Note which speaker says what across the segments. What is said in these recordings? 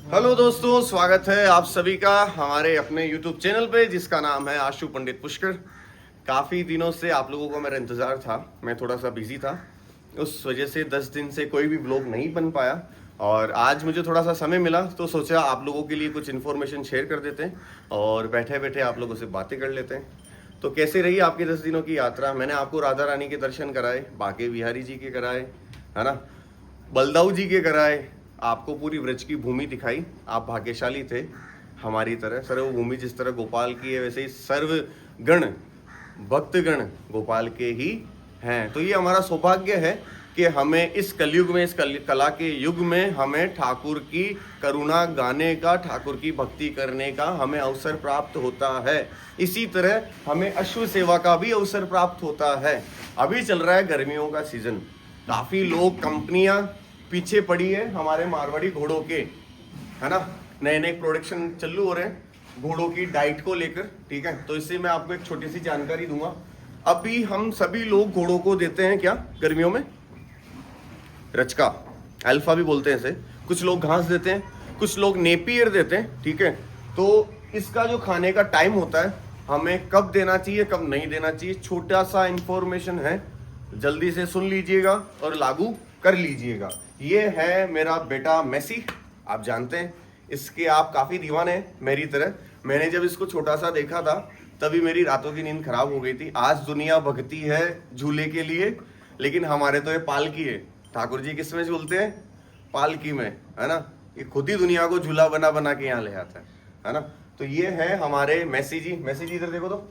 Speaker 1: Hello दोस्तों, स्वागत है आप सभी का हमारे अपने YouTube चैनल पे जिसका नाम है आशु पंडित पुष्कर। काफ़ी दिनों से आप लोगों का मेरा इंतज़ार था। मैं थोड़ा सा बिजी था, उस वजह से 10 दिन से कोई भी व्लॉग नहीं बन पाया और आज मुझे थोड़ा सा समय मिला तो सोचा आप लोगों के लिए कुछ इन्फॉर्मेशन शेयर कर देते हैं और बैठे बैठे आप लोगों से बातें कर लेते हैं। तो कैसे रही आपकी 10 दिनों की यात्रा? मैंने आपको राधा रानी के दर्शन कराए, बाके बिहारी जी के कराए, है ना, बलदाऊ जी के कराए, आपको पूरी व्रज की भूमि दिखाई। आप भाग्यशाली थे हमारी तरह। सर्वभूमि जिस तरह गोपाल की है वैसे ही सर्वगण भक्तगण गोपाल के ही हैं। तो ये हमारा सौभाग्य है कि हमें इस कलयुग में, इस कला के युग में हमें ठाकुर की करुणा गाने का, ठाकुर की भक्ति करने का हमें अवसर प्राप्त होता है। इसी तरह हमें अश्व सेवा का भी अवसर प्राप्त होता है। अभी चल रहा है गर्मियों का सीजन, काफ़ी लोग, कंपनियां पीछे पड़ी है हमारे मारवाड़ी घोड़ों के, है ना। नए नए प्रोडक्शन चालू हो रहे हैं घोड़ों की डाइट को लेकर, ठीक है। तो इससे मैं आपको एक छोटी सी जानकारी दूंगा। अभी हम सभी लोग घोड़ों को देते हैं क्या गर्मियों में? रचका, अल्फा भी बोलते हैं इसे। कुछ लोग घास देते हैं, कुछ लोग नेपियर देते हैं, ठीक है। तो इसका जो खाने का टाइम होता है, हमें कब देना चाहिए कब नहीं देना चाहिए, छोटा सा इंफॉर्मेशन है, जल्दी से सुन लीजिएगा और लागू कर लीजिएगा। ये है मेरा बेटा मैसी, आप जानते हैं इसके, आप काफ़ी दीवाने हैं मेरी तरह। मैंने जब इसको छोटा सा देखा था तभी मेरी रातों की नींद खराब हो गई थी। आज दुनिया भगती है झूले के लिए, लेकिन हमारे तो ये पालकी है। ठाकुर जी किस में झूलते हैं? पालकी में, है ना। ये खुद ही दुनिया को झूला बना बना के यहाँ ले आता है ना। तो ये है हमारे मैसी जी। मैसी जी इधर देखो, तो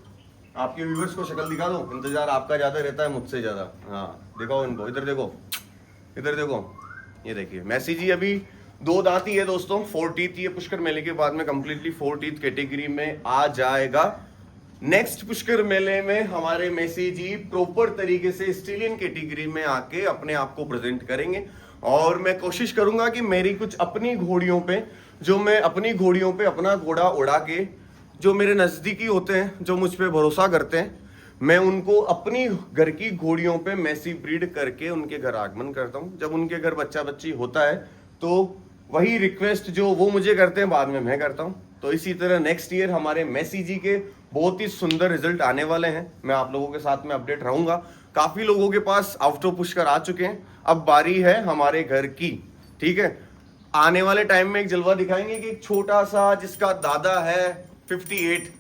Speaker 1: आपके व्यूवर्स को शक्ल दिखा दो, इंतजार आपका ज़्यादा रहता है मुझसे ज़्यादा। हाँ देखो इनको, इधर देखो, इधर देखो, ये देखिए मैसी जी अभी 2 दांत ही है दोस्तों, 4 टीथ। ये पुष्कर मेले के बाद में कंप्लीटली 4 टीथ कैटेगरी में आ जाएगा। नेक्स्ट पुष्कर मेले में हमारे मैसी जी प्रॉपर तरीके से स्टेलियन कैटेगरी में आके अपने आप को प्रेजेंट करेंगे। और मैं कोशिश करूंगा कि मेरी कुछ अपनी घोड़ियों पे, जो मैं अपनी घोड़ियों पे अपना घोड़ा उड़ा के, जो मेरे नज़दीकी होते हैं, जो मुझ पर भरोसा करते हैं, मैं उनको अपनी घर की घोड़ियों पे मैसी ब्रीड करके उनके घर आगमन करता हूँ। जब उनके घर बच्चा बच्ची होता है तो वही रिक्वेस्ट जो वो मुझे करते हैं बाद में मैं करता हूँ। तो इसी तरह नेक्स्ट ईयर हमारे मैसी जी के बहुत ही सुंदर रिजल्ट आने वाले हैं। मैं आप लोगों के साथ में अपडेट रहूंगा। काफ़ी लोगों के पास आउट ऑफ पुष्कर आ चुके हैं, अब बारी है हमारे घर की, ठीक है। आने वाले टाइम में एक जलवा दिखाएंगे कि एक छोटा सा, जिसका दादा है 58,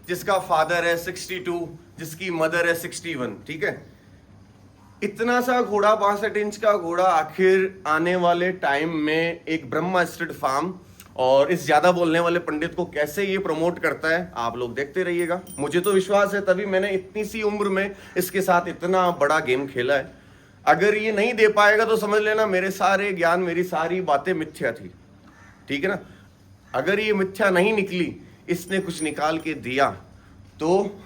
Speaker 1: जिसका फादर है 62, जिसकी मदर है 61, ठीक है। इतना सा घोड़ा, 62 इंच का घोड़ा, आखिर आने वाले टाइम में एक ब्रह्मा स्टड फार्म और इस ज्यादा बोलने वाले पंडित को कैसे ये प्रमोट करता है, आप लोग देखते रहिएगा। मुझे तो विश्वास है, तभी मैंने इतनी सी उम्र में इसके साथ इतना बड़ा गेम खेला है। अगर ये नहीं दे पाएगा तो समझ लेना मेरे सारे ज्ञान, मेरी सारी बातें मिथ्या थी, ठीक है ना। अगर ये मिथ्या नहीं निकली, इसने कुछ निकाल के दिया, तो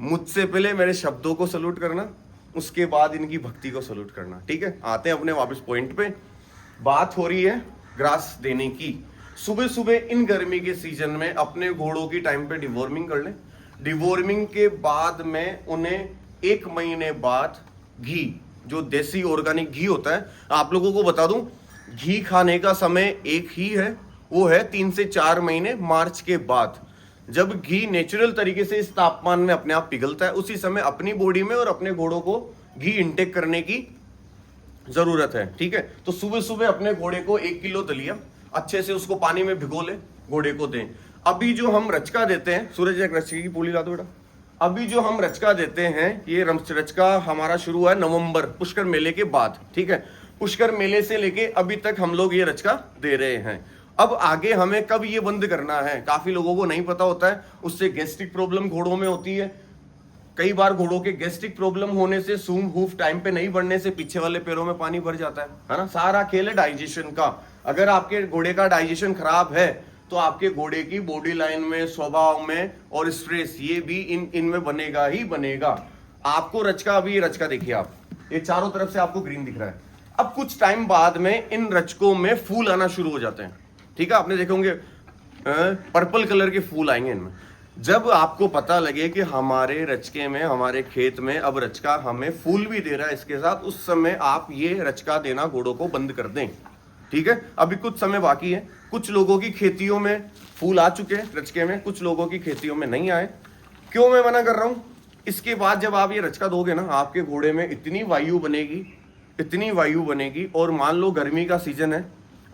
Speaker 1: मुझसे पहले मेरे शब्दों को सलूट करना, उसके बाद इनकी भक्ति को सलूट करना, ठीक है। आते हैं अपने वापस पॉइंट पे। बात हो रही है ग्रास देने की। सुबह सुबह इन गर्मी के सीजन में अपने घोड़ों की टाइम पे डिवॉर्मिंग कर लें। डिवॉर्मिंग के बाद में उन्हें 1 महीने बाद घी, जो देसी ऑर्गेनिक घी होता है, आप लोगों को बता दूं, घी खाने का समय एक ही है, वो है 3 से 4 महीने मार्च के बाद। जब घी नेचुरल तरीके से इस तापमान में अपने आप पिघलता है, उसी समय अपनी बॉडी में और अपने घोड़ों को घी इंटेक करने की जरूरत है, ठीक है। तो सुबह सुबह अपने घोड़े को 1 किलो दलिया अच्छे से उसको पानी में भिगो ले, घोड़े को दें। अभी जो हम रचका देते हैं, सूरज एक रचके की पूली ला दो बेटा। अभी जो हम रचका देते हैं, ये रचका हमारा शुरू हुआ है नवंबर, पुष्कर मेले के बाद, ठीक है। पुष्कर मेले से लेके अभी तक हम लोग ये रचका दे रहे हैं। अब आगे हमें कब ये बंद करना है, काफी लोगों को नहीं पता होता है। उससे गैस्ट्रिक प्रॉब्लम घोड़ों में होती है। कई बार घोड़ों के गैस्ट्रिक प्रॉब्लम होने से, सूंड हूफ टाइम पे नहीं बढ़ने से पीछे वाले पैरों में पानी भर जाता है ना। सारा खेल है डाइजेशन का। अगर आपके घोड़े का डाइजेशन खराब है तो आपके घोड़े की बॉडी लाइन में, स्वभाव में और स्ट्रेस, ये भी इनमें बनेगा ही बनेगा। आपको रचका, अभी रचका देखिए आप, ये चारों तरफ से आपको ग्रीन दिख रहा है। अब कुछ टाइम बाद में इन रचकों में फूल आना शुरू हो जाते हैं, ठीक है। आपने देखे होंगे पर्पल कलर के फूल आएंगे इनमें। जब आपको पता लगे कि हमारे रचके में, हमारे खेत में अब रचका हमें फूल भी दे रहा है इसके साथ, उस समय आप ये रचका देना घोड़ों को बंद कर दें। ठीक है, अभी कुछ समय बाकी है। कुछ लोगों की खेतियों में फूल आ चुके हैं रचके में, कुछ लोगों की खेतियों में नहीं आए। क्यों मैं मना कर रहा हूं? इसके बाद जब आप ये रचका दोगे ना, आपके घोड़े में इतनी वायु बनेगी, इतनी वायु बनेगी। और मान लो गर्मी का सीजन है,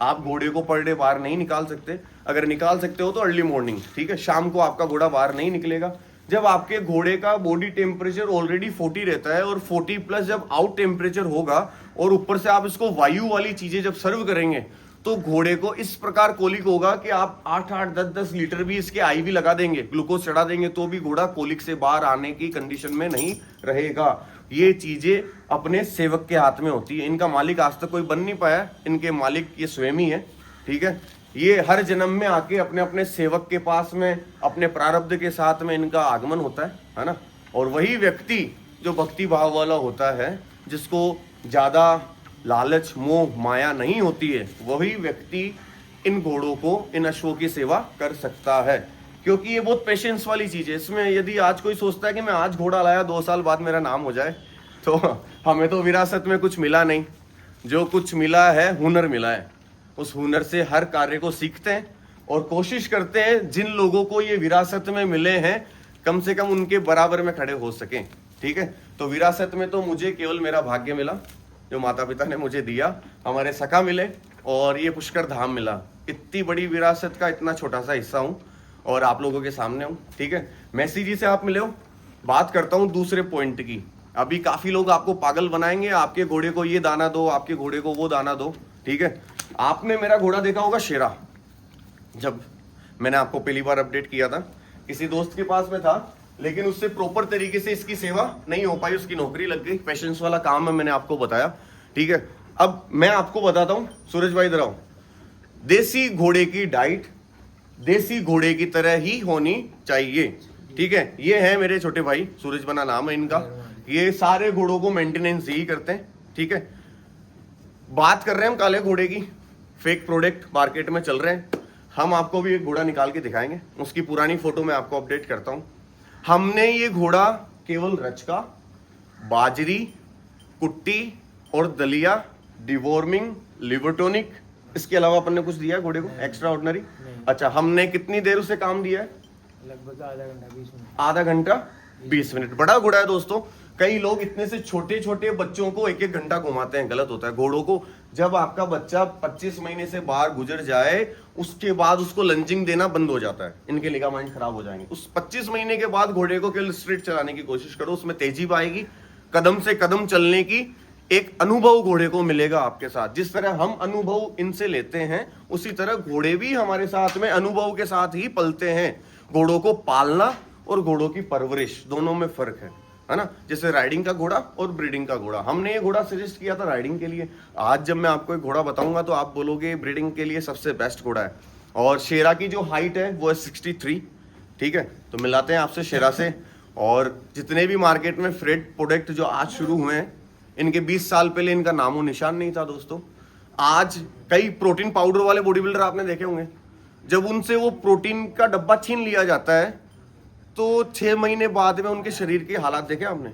Speaker 1: आप घोड़े को पर डे बाहर नहीं निकाल सकते। अगर निकाल सकते हो तो अर्ली मॉर्निंग, ठीक है, शाम को आपका घोड़ा बाहर नहीं निकलेगा। जब आपके घोड़े का बॉडी टेम्परेचर ऑलरेडी 40 रहता है और 40 प्लस जब आउट टेम्परेचर होगा और ऊपर से आप इसको वायु वाली चीजें जब सर्व करेंगे तो घोड़े को इस प्रकार कोलिक होगा कि आप 8-8, 10-10 लीटर भी इसके आई भी लगा देंगे, ग्लूकोज चढ़ा देंगे, तो भी घोड़ा कोलिक से बाहर आने की कंडीशन में नहीं रहेगा। ये चीजें अपने सेवक के हाथ में होती है। इनका मालिक आज तक कोई बन नहीं पाया, इनके मालिक ये स्वयं ही है, ठीक है। ये हर जन्म में आके अपने अपने सेवक के पास में अपने प्रारब्ध के साथ में इनका आगमन होता है ना। और वही व्यक्ति जो भक्ति भाव वाला होता है, जिसको ज्यादा लालच मोह माया नहीं होती है, वही व्यक्ति इन घोड़ों को, इन अश्वों की सेवा कर सकता है। क्योंकि ये बहुत पेशेंस वाली चीज है। इसमें यदि आज कोई सोचता है कि मैं आज घोड़ा लाया 2 साल बाद मेरा नाम हो जाए, तो हमें तो विरासत में कुछ मिला नहीं। जो कुछ मिला है हुनर मिला है। उस हुनर से हर कार्य को सीखते हैं और कोशिश करते हैं जिन लोगों को ये विरासत में मिले हैं कम से कम उनके बराबर में खड़े हो सकें, ठीक है। तो विरासत में तो मुझे केवल मेरा भाग्य मिला जो माता पिता ने मुझे दिया, हमारे सखा मिले और ये पुष्कर धाम मिला। इतनी बड़ी विरासत का इतना छोटा सा हिस्सा हूँ और आप लोगों के सामने हूँ, ठीक है। मैसी जी से आप मिले हो। बात करता हूँ दूसरे पॉइंट की। अभी काफी लोग आपको पागल बनाएंगे, आपके घोड़े को ये दाना दो, आपके घोड़े को वो दाना दो, ठीक है। आपने मेरा घोड़ा देखा होगा शेरा, जब मैंने आपको पहली बार अपडेट किया था, किसी दोस्त के पास में था, लेकिन उससे प्रॉपर तरीके से इसकी सेवा नहीं हो पाई, उसकी नौकरी लग गई। पेशेंस वाला काम है, मैंने आपको बताया, ठीक है। अब मैं आपको बताता हूं, सूरज भाई इधर आओ। देसी घोड़े की डाइट देसी घोड़े की तरह ही होनी चाहिए, ठीक है। ये है मेरे छोटे भाई, सूरज बना नाम है इनका। ये सारे घोड़ों को मेंटेनेंस यही करते हैं, ठीक है। बात कर रहे हैं हम काले घोड़े की। फेक प्रोडक्ट मार्केट में चल रहे हैं। हम आपको भी एक घोड़ा निकाल के दिखाएंगे, उसकी पुरानी फोटो मैं आपको अपडेट करता हूं। हमने ये घोड़ा केवल रचका, बाजरी, कुट्टी और दलिया, डिवॉर्मिंग, लिवरटोनिक, इसके अलावा अपन ने कुछ दिया है घोड़े को एक्स्ट्रा ऑर्डिनरी? अच्छा, हमने कितनी देर उसे काम दिया है?
Speaker 2: लगभग आधा घंटा 20 मिनट।
Speaker 1: आधा घंटा 20 मिनट। बड़ा घोड़ा है दोस्तों। कई लोग इतने से छोटे छोटे बच्चों को 1-1 घंटा घुमाते हैं, गलत होता है। घोड़ों को जब आपका बच्चा 25 महीने से बाहर गुजर जाए, उसके बाद उसको लंजिंग देना बंद हो जाता है, इनके लिगामेंट खराब हो जाएंगे। उस 25 महीने के बाद घोड़े को केवल स्ट्रेट चलाने की कोशिश करो, उसमें तेजी पाएगी, कदम से कदम चलने की एक अनुभव घोड़े को मिलेगा आपके साथ। जिस तरह हम अनुभव इनसे लेते हैं, उसी तरह घोड़े भी हमारे साथ में अनुभव के साथ ही पलते हैं। घोड़ों को पालना और घोड़ों की परवरिश दोनों में फर्क है ना। जैसे राइडिंग का घोड़ा और ब्रीडिंग का घोड़ा। हमने ये घोड़ा सजेस्ट किया था राइडिंग के लिए। आज जब मैं आपको एक घोड़ा बताऊंगा तो आप बोलोगे ब्रीडिंग के लिए सबसे बेस्ट घोड़ा है। और शेरा की जो हाइट है वो है 63, ठीक है। तो मिलाते हैं आपसे शेरा से। और जितने भी मार्केट में फ्रेड प्रोडक्ट जो आज शुरू हुए हैं, इनके 20 साल पहले इनका नामो निशान नहीं था दोस्तों। आज कई प्रोटीन पाउडर वाले बॉडी बिल्डर आपने देखे होंगे, जब उनसे वो प्रोटीन का डब्बा छीन लिया जाता है तो 6 महीने बाद में उनके शरीर के हालात देखे आपने।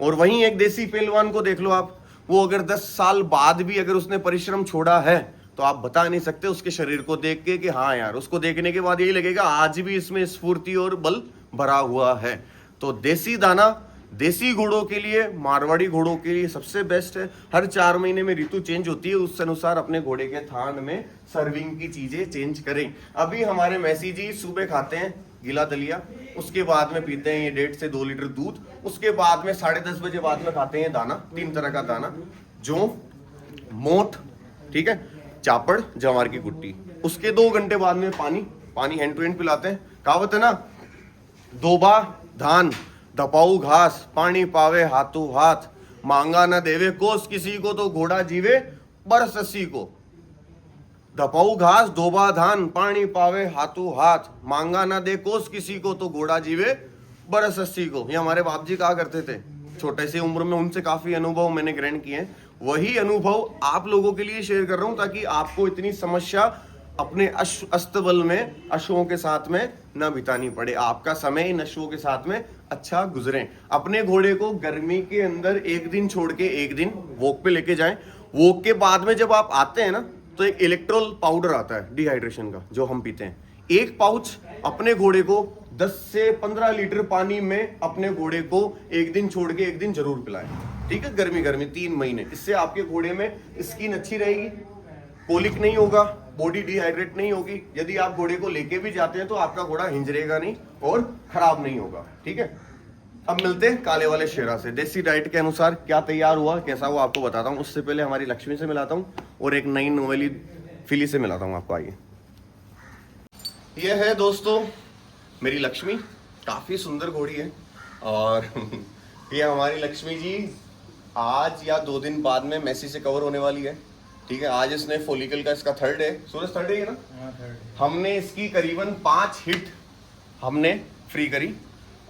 Speaker 1: और वहीं एक देसी पहलवान को देख लो आप, वो अगर 10 साल बाद भी अगर उसने परिश्रम छोड़ा है तो आप बता नहीं सकते उसके शरीर को देख के कि हाँ यार, उसको देखने के बाद यही लगेगा आज भी इसमें स्फूर्ति और बल भरा हुआ है। तो देसी दाना देसी घोड़ों के लिए, मारवाड़ी घोड़ों के लिए सबसे बेस्ट है। हर 4 महीने में ऋतु चेंज होती है, उस अनुसार अपने घोड़े के थान में सर्विंग की चीजें चेंज करें। अभी हमारे मैसी जी सुबह खाते हैं गीला दलिया, उसके बाद में पीते हैं ये 1.5 से 2 लीटर दूध, उसके बाद में 10:30 बजे बाद में खाते हैं दाना, 3 तरह का दाना, जो मोठ, ठीक है, चापड़, जवार की कुट्टी। उसके 2 घंटे बाद में पानी हैंड टू हैंड पिलाते हैं। कहावत है ना, दोबा धान धपाऊ घास, पानी पावे हाथों हाथ, मांगा न देवे कोस किसी को तो घोड़ा जीवे बरस 80 को। धपाऊ घास, दोबा धान, पानी पावे हाथों हाथ, मांगा न दे कोस किसी को तो घोड़ा जीवे बरस 80 को। ये हमारे बाप जी कहा करते थे छोटे से उम्र में, उनसे काफी अनुभव मैंने ग्रहण किए हैं। वही अनुभव आप लोगों के लिए शेयर कर रहा हूं ताकि आपको इतनी समस्या अपने अस्तबल में अश्वों के साथ में न बितानी पड़े, आपका समय इन अश्वों के साथ में अच्छा गुजरे। अपने घोड़े को गर्मी के अंदर 1 दिन छोड़ के 1 दिन वॉक पे लेके जाएं। वॉक के बाद में जब आप आते हैं ना, तो एक इलेक्ट्रोल पाउडर आता है डिहाइड्रेशन का जो हम पीते हैं। एक पाउच अपने घोड़े को 10 से 15 लीटर पानी में अपने घोड़े को एक दिन छोड़ के एक दिन जरूर पिलाएं, ठीक है। गर्मी गर्मी 3 महीने, इससे आपके घोड़े में स्किन अच्छी रहेगी, कोलिक नहीं होगा, बॉडी डिहाइड्रेट नहीं होगी। यदि आप घोड़े को लेके भी जाते हैं तो आपका घोड़ा हिंजरेगा नहीं और खराब नहीं होगा, ठीक है। अब मिलते हैं काले वाले शेरा से। देसी डाइट के अनुसार क्या तैयार हुआ, कैसा हुआ आपको बताता हूँ। उससे पहले हमारी लक्ष्मी से मिलाता हूँ और एक नई नोवेली फिली से मिलाता हूँ आपको। आइए, यह है दोस्तों मेरी लक्ष्मी, काफी सुंदर घोड़ी है। और ये हमारी लक्ष्मी जी आज या 2 दिन बाद में मेसी से कवर होने वाली है, ठीक है। आज इसने फॉलिकल का इसका 3rd है, सूरज 3rd है ना। हमने इसकी करीबन 5 हिट हमने फ्री करी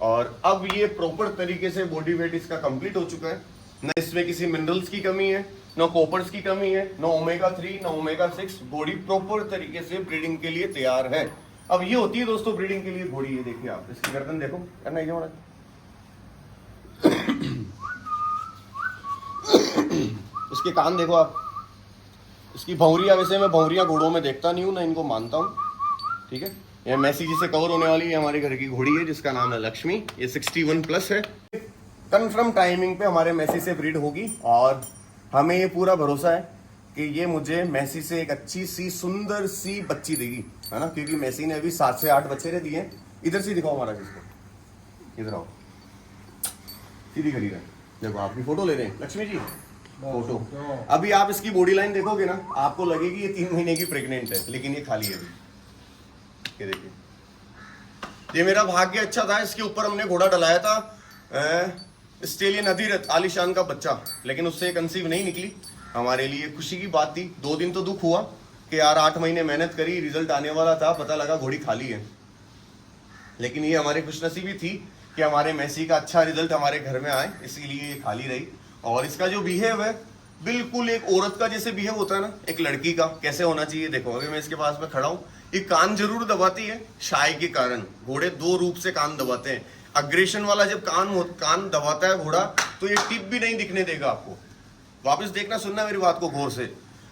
Speaker 1: और अब ये प्रॉपर तरीके से बॉडी वेट इसका कंप्लीट हो चुका है। न इसमें किसी मिनरल्स की कमी है, न कॉपर्स की कमी है, न ओमेगा 3 न ओमेगा 6। बॉडी प्रॉपर तरीके से ब्रीडिंग के लिए तैयार है। अब ये होती है दोस्तों ब्रीडिंग के लिए घोड़ी। ये देखिए आप, इसकी गर्दन देखो, करना है इसके कान देखो आप, इसकी भौरिया। वैसे मैं भौरिया घोड़ों में देखता नहीं हूँ, ना इनको मानता हूँ, ठीक है। ये मैसी जी से कवर होने वाली है हमारे घर की घोड़ी है जिसका नाम है लक्ष्मी। ये 61+ है। कन्फर्म टाइमिंग पे हमारे मैसी से ब्रीड होगी और हमें ये पूरा भरोसा है कि ये मुझे मैसी से एक अच्छी सी सुंदर सी बच्ची देगी, है ना। क्योंकि मैसी ने अभी 7 से 8 बच्चे दिए हैं। इधर से दिखाओ हमारा किसको, इधर आओ, सीधी खड़ी रहे। देखो आपकी फोटो ले रहे हैं लक्ष्मी जी, फोटो। अभी आप इसकी बॉडी लाइन देखोगे ना, आपको लगेगी ये 3 महीने की प्रेग्नेंट है, लेकिन ये खाली है अभी। ये देखिए, ये मेरा भाग्य अच्छा था, इसके ऊपर हमने घोड़ा डलाया था स्टेलियन अधिरथ आलिशान का बच्चा, लेकिन उससे कंसीव नहीं निकली। हमारे लिए खुशी की बात थी। 2 दिन तो दुख हुआ कि यार 8 महीने मेहनत करी, रिजल्ट आने वाला था, पता लगा घोड़ी खाली है। लेकिन ये हमारी खुशनसीबी थी कि हमारे मैसी का अच्छा रिजल्ट हमारे घर में आए, इसीलिए ये खाली रही। और इसका जो बिहेव है बिल्कुल एक औरत का जैसे बिहेव होता है ना, एक लड़की का कैसे होना चाहिए। देखो अभी मैं इसके पास में खड़ा हूँ, ये कान जरूर दबाती है शाय के कारण। घोड़े 2 रूप से कान दबाते हैं। अग्रेशन वाला जब कान दबाता है घोड़ा, तो ये टिप भी नहीं दिखने देगा आपको। वापस देखना, सुनना मेरी बात को गौर से।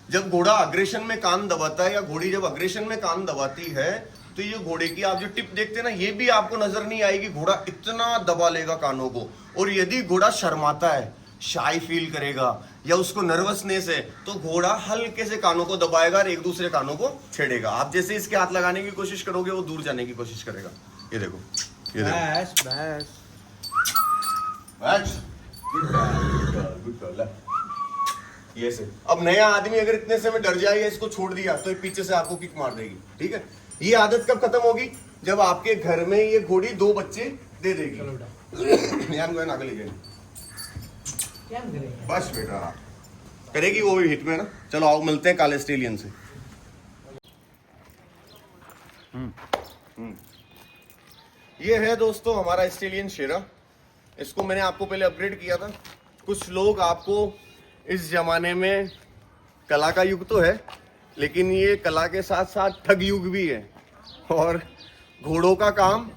Speaker 1: जब घोड़ा अग्रेशन में कान दबाता है या घोड़ी जब अग्रेशन में कान दबाती है, तो ये घोड़े की आप जो टिप देखते हैं ना, ये भी आपको नजर नहीं आएगी। घोड़ा इतना दबा लेगा कानों को। और यदि घोड़ा शर्माता है, शाय फील करेगा या उसको नर्वसनेस है, तो घोड़ा हल्के से कानों को दबाएगा और एक दूसरे कानों को छेड़ेगा। आप जैसे इसके हाथ लगाने की कोशिश करोगे, वो दूर जाने की कोशिश करेगा। ये देखो, ये देखो, ये से। अब नया आदमी अगर इतने से में डर जाए या इसको छोड़ दिया, तो ये पीछे से आपको किक मार देगी, ठीक है। ये आदत कब खत्म होगी, जब आपके घर में ये घोड़ी 2 बच्चे दे देगी। बस बेटा करेगी वो भी हिट में ना। चलो आओ मिलते हैं काले ऑस्ट्रेलियन से। ये है दोस्तों हमारा ऑस्ट्रेलियन शेरा। इसको मैंने आपको पहले अपग्रेड किया था। कुछ लोग आपको इस जमाने में कला का युग तो है, लेकिन ये कला के साथ साथ ठग युग भी है। और घोड़ों का काम,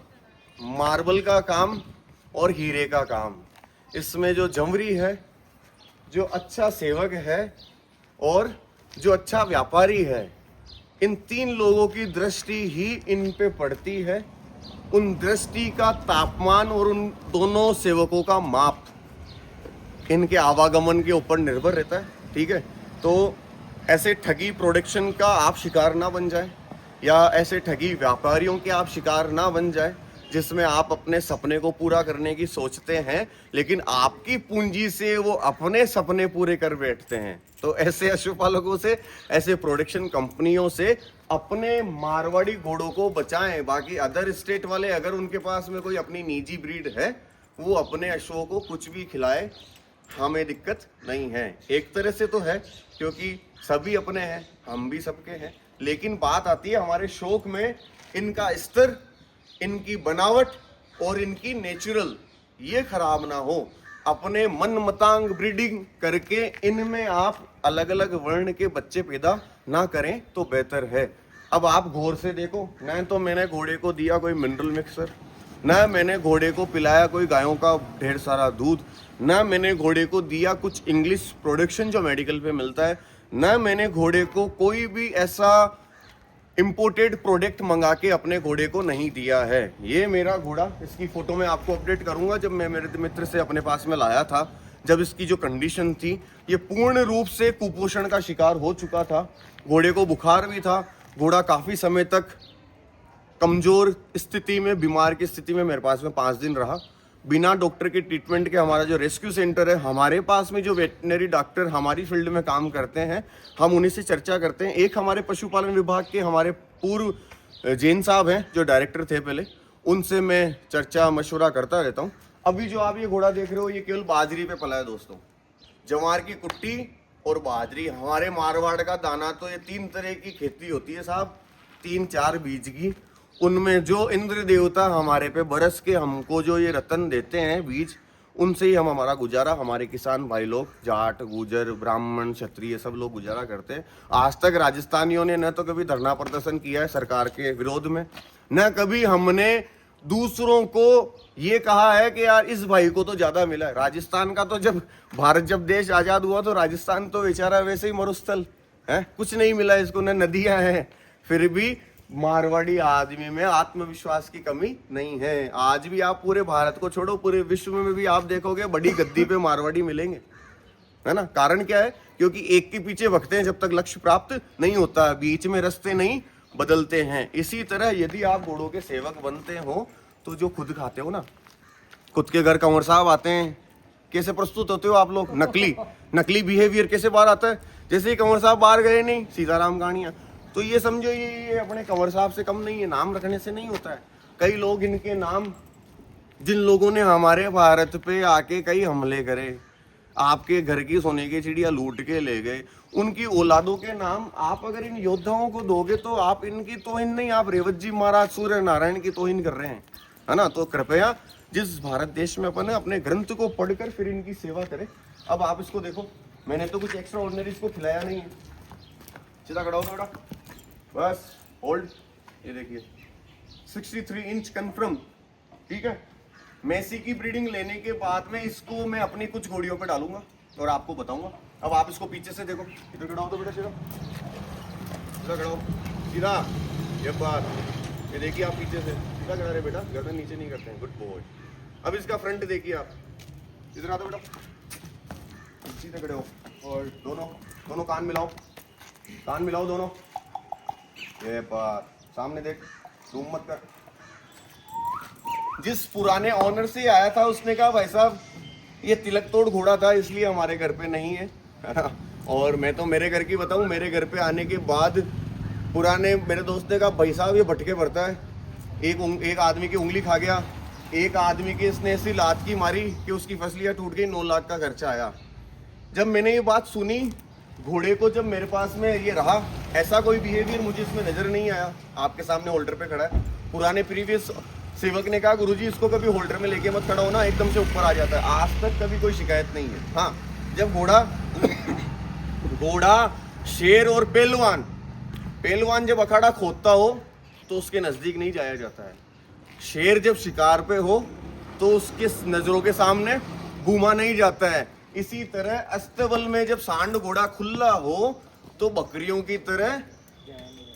Speaker 1: मार्बल का काम और हीरे का काम, इसमें जो जमरी है, जो अच्छा सेवक है और जो अच्छा व्यापारी है, इन 3 लोगों की दृष्टि ही इन पे पड़ती है। उन दृष्टि का तापमान और उन दोनों सेवकों का माप इनके आवागमन के ऊपर निर्भर रहता है, ठीक है। तो ऐसे ठगी प्रोडक्शन का आप शिकार ना बन जाए, या ऐसे ठगी व्यापारियों के आप शिकार ना बन जाए, जिसमें आप अपने सपने को पूरा करने की सोचते हैं, लेकिन आपकी पूंजी से वो अपने सपने पूरे कर बैठते हैं। तो ऐसे पशुपालकों से, ऐसे प्रोडक्शन कंपनियों से अपने मारवाड़ी घोड़ों को बचाएं। बाकी अदर स्टेट वाले अगर उनके पास में कोई अपनी निजी ब्रीड है, वो अपने अश्वों को कुछ भी खिलाए, हमें दिक्कत नहीं है। एक तरह से तो है, क्योंकि सभी अपने हैं, हम भी सबके हैं। लेकिन बात आती है हमारे शौक में, इनका स्तर, इनकी बनावट और इनकी नेचुरल ये खराब ना हो। अपने मन मतांग ब्रीडिंग करके इनमें आप अलग अलग वर्ण के बच्चे पैदा ना करें तो बेहतर है। अब आप गौर से देखो, न तो मैंने घोड़े को दिया कोई मिनरल मिक्सर, न मैंने घोड़े को पिलाया कोई गायों का ढेर सारा दूध, न मैंने घोड़े को दिया कुछ इंग्लिश प्रोडक्शन जो मेडिकल पे मिलता है, न मैंने घोड़े को कोई भी ऐसा इंपोर्टेड प्रोडक्ट मंगा के अपने घोड़े को नहीं दिया है। ये मेरा घोड़ा, इसकी फोटो मैं आपको अपडेट करूंगा। जब मैं मेरे मित्र से अपने पास में लाया था, जब इसकी जो कंडीशन थी, ये पूर्ण रूप से कुपोषण का शिकार हो चुका था। घोड़े को बुखार भी था। घोड़ा काफी समय तक कमजोर स्थिति में, बीमार की स्थिति में मेरे पास में 5 दिन रहा बिना डॉक्टर के ट्रीटमेंट के। हमारा जो रेस्क्यू सेंटर है, हमारे पास में जो वेटनरी डॉक्टर हमारी फील्ड में काम करते हैं, हम उन्हीं से चर्चा करते हैं। एक हमारे पशुपालन विभाग के हमारे पूर्व जैन साहब हैं, जो डायरेक्टर थे पहले, उनसे मैं चर्चा मशवरा करता रहता हूँ। अभी जो आप ये घोड़ा देख रहे हो, ये केवल बाजरी पे पला है दोस्तों। जवार की कुट्टी और बाजरी, हमारे मारवाड़ का दाना। तो ये 3 तरह की खेती होती है साहब, 3-4 बीज की। उनमें जो इंद्र देवता हमारे पे बरस के हमको जो ये रतन देते हैं बीज, उनसे ही हम हमारा गुजारा, हमारे किसान भाई लोग, जाट, गुजर, ब्राह्मण, क्षत्रिय सब लोग गुजारा करते हैं। आज तक राजस्थानियों ने न तो कभी धरना प्रदर्शन किया है सरकार के विरोध में, न कभी हमने दूसरों को ये कहा है कि यार इस भाई को तो ज्यादा मिला है। राजस्थान का तो जब देश आजाद हुआ तो राजस्थान तो बेचारा वैसे ही मरुस्थल है, कुछ नहीं मिला इसको, न नदियां हैं। फिर भी मारवाड़ी आदमी में आत्मविश्वास की कमी नहीं है। आज भी आप पूरे भारत को छोड़ो, पूरे विश्व में भी आप देखोगे बड़ी गद्दी पे मारवाड़ी मिलेंगे, है ना। कारण क्या है? क्योंकि एक के पीछे भगते हैं जब तक लक्ष्य प्राप्त नहीं होता, बीच में रास्ते नहीं बदलते हैं। इसी तरह यदि आप घोड़ों के सेवक बनते हो तो जो खुद खाते हो ना, खुद के घर कंवर साहब आते हैं, कैसे प्रस्तुत होते हो आप लोग? नकली बिहेवियर कैसे बाहर आता है? जैसे ही कंवर साहब बाहर गए, नहीं सीताराम कहानियां, तो ये समझो ये अपने कंवर साहब से कम नहीं है। नाम रखने से नहीं होता है। कई लोग इनके नाम, जिन लोगों ने हमारे भारत पे आके कई हमले करे, आपके घर की सोने की चिड़िया लूट के ले गए, उनकी औलादों के नाम आप अगर इन योद्धाओं को दोगे तो आप इनकी तौहीन नहीं, आप रेवत जी महाराज, सूर्य नारायण की तौहीन कर रहे हैं, है ना। तो कृपया जिस भारत देश में अपन अपने ग्रंथ को पढ़कर फिर इनकी सेवा करें। अब आप इसको देखो, मैंने तो कुछ एक्स्ट्रा ऑर्डिनरी इसको खिलाया नहीं है। सीधा खड़ा हो थोड़ा, बस होल्ड। ये देखिए 63 इंच कन्फर्म, ठीक है। मेसी की ब्रीडिंग लेने के बाद में इसको मैं अपनी कुछ घोड़ियों पे डालूंगा और आपको बताऊंगा। अब आप इसको पीछे से देखो, इधर खड़ा हो तो बेटा, सीधा सीधा खड़ा हो, सीधा। ये बात, ये देखिए आप पीछे से सीधा खड़ा रहे बेटा, गर्दन नीचे नहीं करते हैं, गुड बॉय। अब इसका फ्रंट देखिए आप, इधर आ दो बेटा, सीधे खड़े हो और दोनों कान मिलाओ दोनों। ये बात, सामने देख, जूम मत कर। जिस पुराने ऑनर से आया था उसने कहा भाई साहब ये तिलक तोड़ घोड़ा था इसलिए हमारे घर पे नहीं है ना। और मैं तो मेरे घर की बताऊं, मेरे घर पे आने के बाद पुराने मेरे दोस्त ने कहा भाई साहब ये भटके पड़ता है। एक आदमी की उंगली खा गया, एक आदमी की इसने ऐसी लात की मारी कि उसकी फसलियाँ टूट गई, 9 लाख का खर्चा आया। जब मैंने ये बात सुनी, घोड़े को जब मेरे पास में ये रहा, ऐसा कोई बिहेवियर मुझे इसमें नजर नहीं आया। आपके सामने होल्डर पे खड़ा है। पुराने प्रीवियस सेवक ने कहा गुरुजी इसको कभी होल्डर में लेके मत खड़ा होना, एकदम से ऊपर आ जाता है। आज तक कभी कोई शिकायत नहीं है। हाँ, जब घोड़ा शेर और पहलवान जब अखाड़ा खोदता हो तो उसके नजदीक नहीं जाया जाता है। शेर जब शिकार पे हो तो उसके नजरों के सामने घूमा नहीं जाता है। इसी तरह अस्तबल में जब सांड घोड़ा खुला हो तो बकरियों की तरह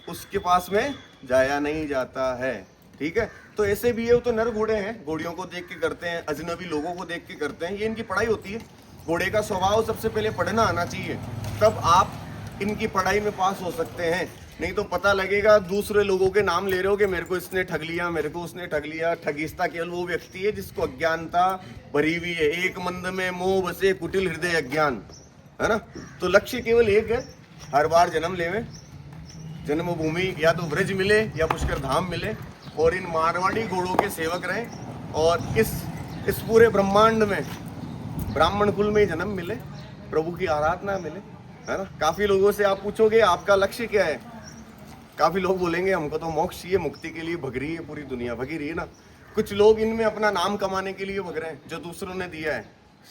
Speaker 1: उसके पास में जाया नहीं जाता है, ठीक है। तो ऐसे भी ये तो नर घोड़े हैं, घोड़ियों को देख के करते हैं, अजनबी लोगों को देख के करते हैं, ये इनकी पढ़ाई होती है। घोड़े का स्वभाव सबसे पहले पढ़ना आना चाहिए, तब आप इनकी पढ़ाई में पास हो सकते हैं। नहीं तो पता लगेगा दूसरे लोगों के नाम ले रहे हो कि मेरे को इसने ठग लिया, मेरे को उसने ठग लिया। ठगिस्ता केवल वो व्यक्ति है जिसको अज्ञानता भरी हुई है। एक मंद में मोह बसे कुटिल हृदय अज्ञान, है ना। तो लक्ष्य केवल एक है, हर बार जन्म लेवे, जन्मभूमि या तो ब्रज मिले या पुष्कर धाम मिले और इन मारवाड़ी घोड़ों के सेवक रहें और इस पूरे ब्रह्मांड में ब्राह्मण कुल में ही जन्म मिले, प्रभु की आराधना मिले, है ना। काफी लोगों से आप पूछोगे आपका लक्ष्य क्या है, काफी लोग बोलेंगे हमको तो मोक्ष चाहिए, मुक्ति के लिए भग रही है पूरी दुनिया, भगी रही है ना। कुछ लोग इनमें अपना नाम कमाने के लिए भग रहे हैं जो दूसरों ने दिया है,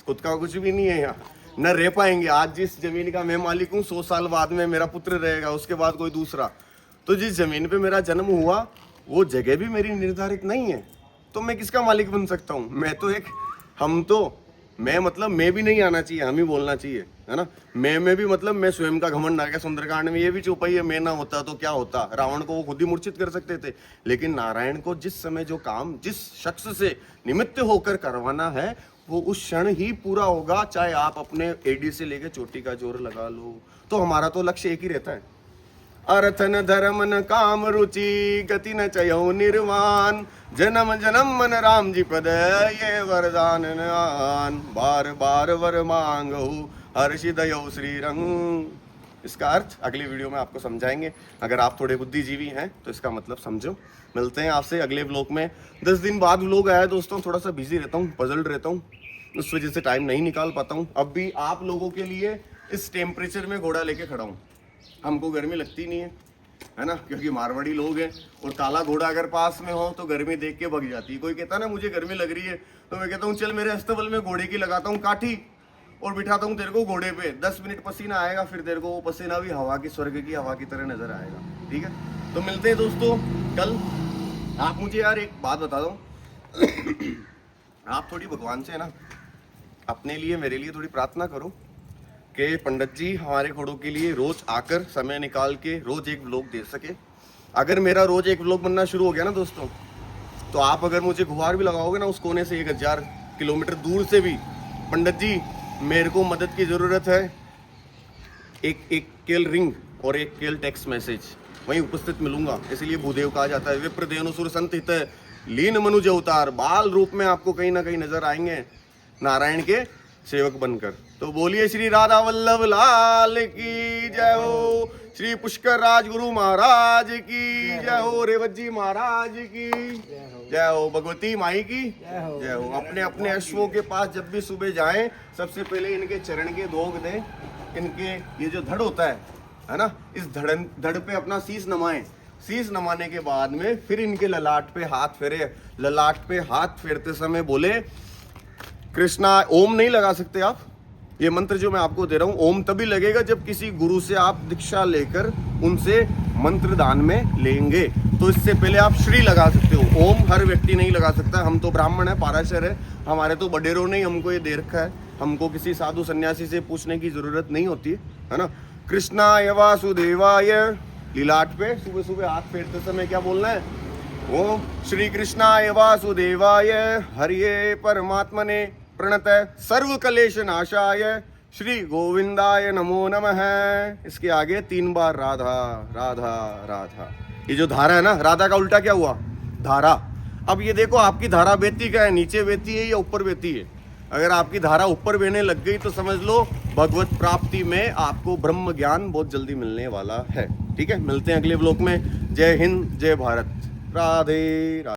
Speaker 1: खुद का कुछ भी नहीं है यहाँ, न रह पाएंगे। आज जिस जमीन का मैं मालिक हूँ 100 साल बाद में मेरा पुत्र रहेगा, उसके बाद कोई दूसरा। तो जिस जमीन पे मेरा जन्म हुआ वो जगह भी मेरी निर्धारित नहीं है, तो मैं किसका मालिक बन सकता हूँ? मैं तो हम तो मैं मतलब मैं भी नहीं आना चाहिए, हम ही बोलना चाहिए, है ना। मैं में भी मतलब मैं स्वयं का घमंड आ गया। सुंदरकांड में ये भी चौपाई है, मैं ना होता तो क्या होता। रावण को वो खुद ही मूर्छित कर सकते थे, लेकिन नारायण को जिस समय जो काम जिस शख्स से निमित्त होकर करवाना है वो उस क्षण ही पूरा होगा, चाहे आप अपने एडी से लेकर चोटी का जोर लगा लो। तो हमारा तो लक्ष्य एक ही रहता है, अर्थ न धर्म न काम रुचि, गति न चयो निर्वाण, जन्म जन्म मन राम जी पद, ये वरदान न आन, बार बार वर मांगो हर्षि दयो श्री रंग। इसका अर्थ अगली वीडियो में आपको समझाएंगे। अगर आप थोड़े बुद्धिजीवी हैं तो इसका मतलब समझो। मिलते हैं आपसे अगले व्लॉग में। 10 दिन बाद व्लॉग आया दोस्तों, थोड़ा सा बिजी रहता हूँ, पजल्ड रहता हूँ, उस वजह से टाइम नहीं निकाल पाता हूँ। अब भी आप लोगों के लिए इस टेम्परेचर में घोड़ा लेके खड़ा हूँ। हमको गर्मी लगती नहीं है ना, क्योंकि मारवाड़ी लोग हैं, और काला घोड़ा अगर पास में हो तो गर्मी देख के भग जाती है। कोई कहता ना मुझे गर्मी लग रही है, तो मैं कहता हूँ चल मेरे अस्तबल में घोड़े की लगाता हूँ काठी और बिठाता हूँ तेरे को घोड़े पे। 10 मिनट पसीना आएगा, फिर तेरे को वो पसीना भी हवा की, स्वर्ग की हवा की तरह नजर आएगा। ठीक है, तो मिलते हैं दोस्तों कल। आप मुझे यार एक बात बता दो, आप थोड़ी भगवान से ना अपने लिए मेरे लिए थोड़ी प्रार्थना करो कि पंडित जी हमारे घोड़ों के लिए रोज आकर समय निकाल के रोज एक व्लॉग दे सके। अगर मेरा रोज एक व्लॉग बनना शुरू हो गया ना दोस्तों, तो आप अगर मुझे गुहार भी लगाओगे ना उस कोने से 1000 किलोमीटर दूर से भी, पंडित जी मेरे को मदद की जरूरत है, एक केल रिंग और एक केल टेक्स्ट मैसेज, वहीं उपस्थित मिलूंगा। इसलिए भूदेव कहा जाता है, विप्र देनुसुर संत हित लीन मनुज अवतार, बाल रूप में आपको कहीं ना कहीं नजर आएंगे नारायण के सेवक बनकर। तो बोलिए श्री राधा वल्लभ लाल की जय हो, श्री पुष्कर राजगुरु महाराज की जय हो, रेवत जी महाराज की जय हो, भगवती माई की जय हो। अपने अपने अश्वों के पास जब भी सुबह जाएं, सबसे पहले इनके चरण के धोख दें, इनके ये जो धड़ होता है ना, इस धड़ पे अपना शीश नमाएं। शीश नमाने के बाद में फिर इनके ललाट पे हाथ फेरे। ललाट पे हाथ फेरते समय बोले कृष्णा। ओम नहीं लगा सकते आप, ये मंत्र जो मैं आपको दे रहा हूँ ओम तभी लगेगा जब किसी गुरु से आप दीक्षा लेकर उनसे मंत्र दान में लेंगे। तो इससे पहले आप श्री लगा सकते हो। ओम हर व्यक्ति नहीं लगा सकता, हम तो ब्राह्मण है, पाराशर है, हमारे तो बडेरों ने हमको ये दे रखा है, हमको किसी साधु सन्यासी से पूछने की जरूरत नहीं होती है ना। कृष्णाय वासुदेवाय, लीलाट पे सुबह सुबह हाथ फेरते समय क्या बोलना है, ओम श्री कृष्णाय वासुदेवाय हरिये परमात्मने प्रणत सर्व कलेश नाशाय श्री गोविंदाय नमो नमः। इसके आगे 3 बार राधा राधा राधा। ये जो धारा है ना, राधा का उल्टा क्या हुआ, धारा। अब ये देखो आपकी धारा बहती क्या है, नीचे बहती है या ऊपर बहती है। अगर आपकी धारा ऊपर बहने लग गई तो समझ लो भगवत प्राप्ति में आपको ब्रह्म ज्ञान बहुत जल्दी मिलने वाला है। ठीक है, मिलते हैं अगले व्लॉग में। जय हिंद, जय भारत, राधे राधे।